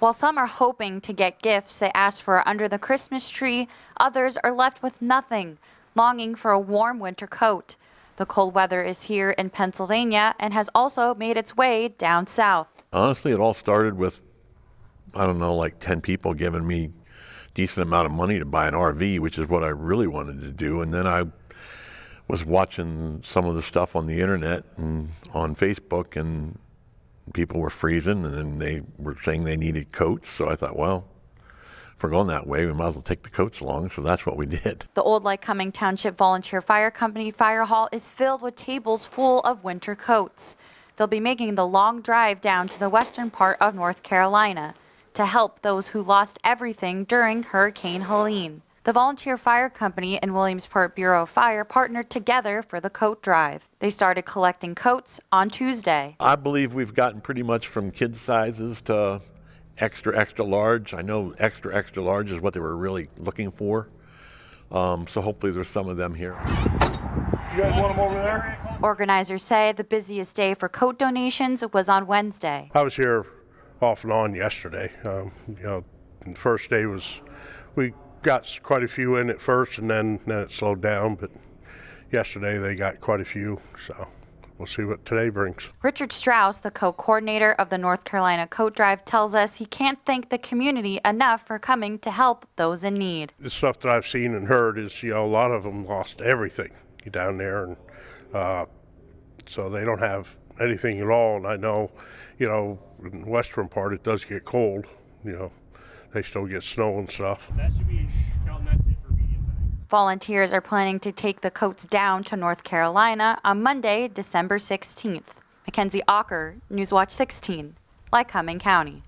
While some are hoping to get gifts they asked for under the Christmas tree, others are left with nothing, longing for a warm winter coat. The cold weather is here in Pennsylvania and has also made its way down south. Honestly, it all started with, I don't know, like 10 people giving me a decent amount of money to buy an RV, which is what I really wanted to do. And then I was watching some of the stuff on the internet and on Facebook, and people were freezing, and then they were saying they needed coats. So I thought, well, if we're going that way, we might as well take the coats along. So that's what we did. The old Lycoming Township Volunteer Fire Company fire hall is filled with tables full of winter coats. They'll be making the long drive down to the western part of North Carolina to help those who lost everything during Hurricane Helene. The Volunteer Fire Company and Williamsport Bureau of Fire partnered together for the coat drive. They started collecting coats on Tuesday. I believe we've gotten pretty much from kid sizes to extra, extra large. I know extra, extra large is what they were really looking for. So hopefully there's some of them here. You guys want them over there? Organizers say the busiest day for coat donations was on Wednesday. I was here off and on yesterday. The first day we got quite a few in at first, and then it slowed down, but yesterday they got quite a few, so we'll see what today brings. Richard Strauss, the coat coordinator of the North Carolina Coat Drive, tells us he can't thank the community enough for coming to help those in need. The stuff that I've seen and heard is, a lot of them lost everything down there, and so they don't have anything at all. And I know, in the western part it does get cold, they still get snow and stuff. That should be Sheldon, that's it for mediums, I think. Volunteers are planning to take the coats down to North Carolina on Monday, December 16th. Mackenzie Aucker, Newswatch 16, Lycoming County.